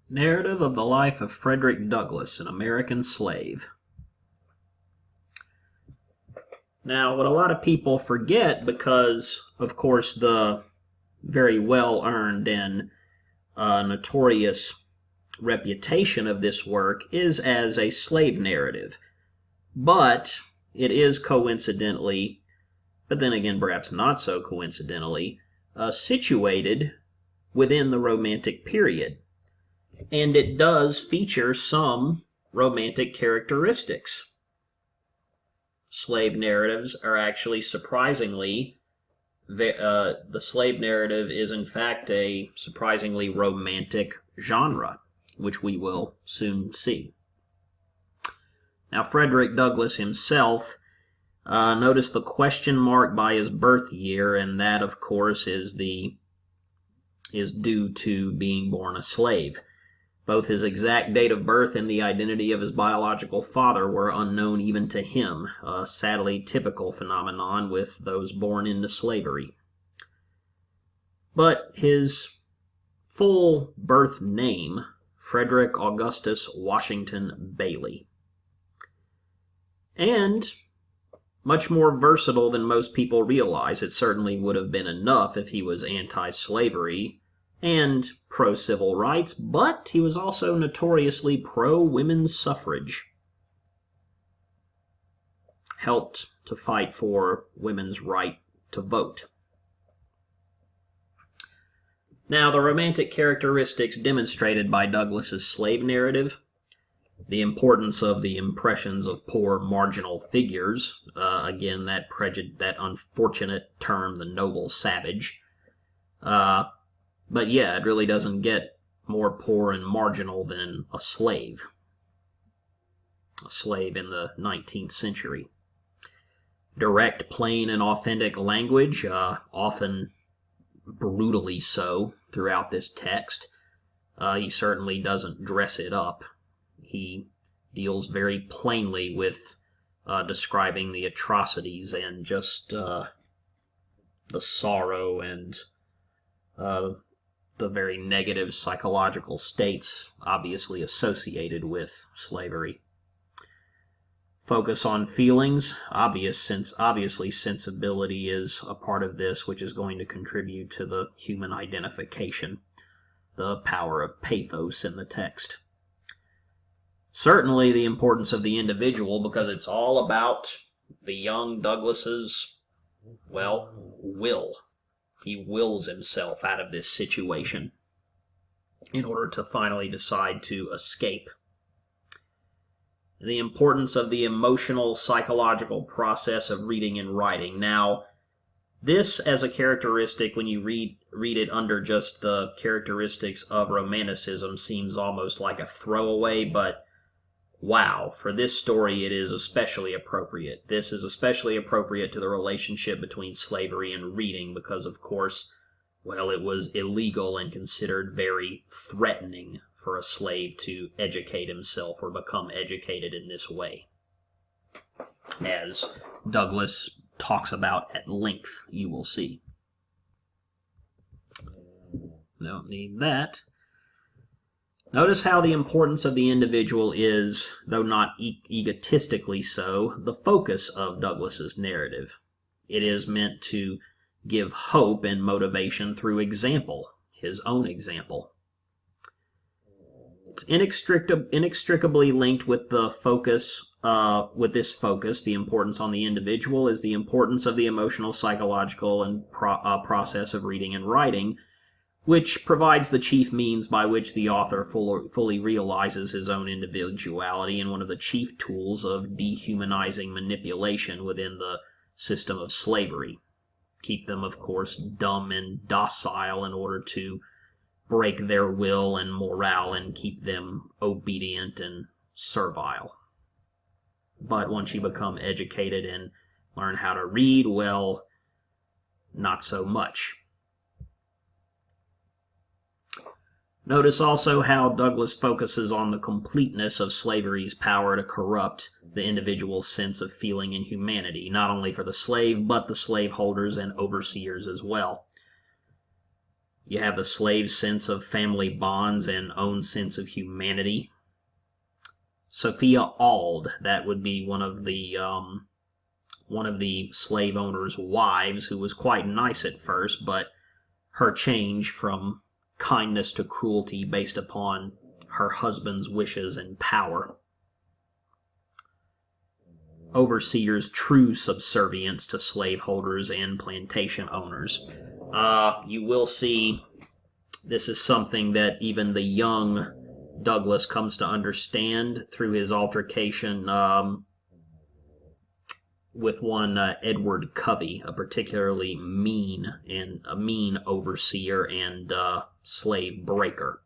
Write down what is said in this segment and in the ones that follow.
Narrative of the life of Frederick Douglass, an American slave. Now, what a lot of people forget, because, of course, the very well-earned and notorious reputation of this work is as a slave narrative. But it is coincidentally, but then again perhaps not so coincidentally, situated within the Romantic period. And it does feature some romantic characteristics. Slave narratives are actually surprisingly, the slave narrative is in fact a surprisingly romantic genre, which we will soon see. Now, Frederick Douglass himself, notice the question mark by his birth year, and that, of course, is due to being born a slave. Both his exact date of birth and the identity of his biological father were unknown even to him, a sadly typical phenomenon with those born into slavery. But his full birth name, Frederick Augustus Washington Bailey. And much more versatile than most people realize. It certainly would have been enough if he was anti-slavery and pro-civil rights, but he was also notoriously pro-women's suffrage. Helped to fight for women's right to vote. Now, the romantic characteristics demonstrated by Douglass's slave narrative, the importance of the impressions of poor marginal figures, again, that unfortunate term, the noble savage, but yeah, it really doesn't get more poor and marginal than a slave. A slave in the 19th century. Direct, plain, and authentic language, often brutally so throughout this text. He certainly doesn't dress it up. He deals very plainly with describing the atrocities and just the sorrow and the very negative psychological states obviously associated with slavery. Focus on feelings. Obviously sensibility is a part of this, which is going to contribute to the human identification, the power of pathos in the text. Certainly the importance of the individual, because it's all about the young Douglass's, will. He wills himself out of this situation in order to finally decide to escape. The importance of the emotional, psychological process of reading and writing. Now, this as a characteristic, when you read it under just the characteristics of Romanticism, seems almost like a throwaway, but wow, for this story it is especially appropriate. This is especially appropriate to the relationship between slavery and reading because, of course, it was illegal and considered very threatening for a slave to educate himself or become educated in this way, as Douglass talks about at length, you will see. Don't need that. Notice how the importance of the individual is, though not egotistically so, the focus of Douglass's narrative. It is meant to give hope and motivation through example, his own example. It's inextricably linked with the focus, the importance on the individual is the importance of the emotional, psychological, and process of reading and writing, which provides the chief means by which the author fully realizes his own individuality and one of the chief tools of dehumanizing manipulation within the system of slavery. Keep them, of course, dumb and docile in order to break their will and morale and keep them obedient and servile. But once you become educated and learn how to read, not so much. Notice also how Douglass focuses on the completeness of slavery's power to corrupt the individual's sense of feeling and humanity, not only for the slave, but the slaveholders and overseers as well. You have the slave's sense of family bonds and own sense of humanity. Sophia Auld, that would be one of the slave owner's wives, who was quite nice at first, but her change from kindness to cruelty based upon her husband's wishes and power. Overseer's true subservience to slaveholders and plantation owners. You will see this is something that even the young Douglass comes to understand through his altercation with one Edward Covey, a particularly mean overseer and slave breaker.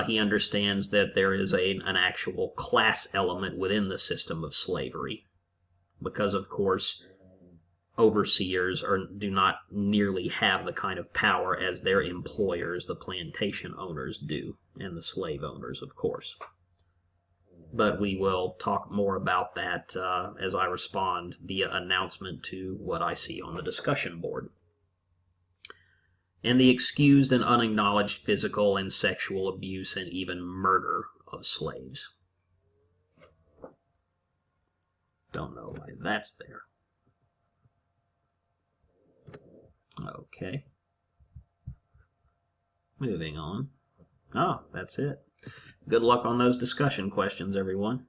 He understands that there is an actual class element within the system of slavery, because of course overseers do not nearly have the kind of power as their employers, the plantation owners, do, and the slave owners, of course. But we will talk more about that as I respond via announcement to what I see on the discussion board. And the excused and unacknowledged physical and sexual abuse and even murder of slaves. Don't know why that's there. Okay. Moving on. Oh, that's it. Good luck on those discussion questions, everyone.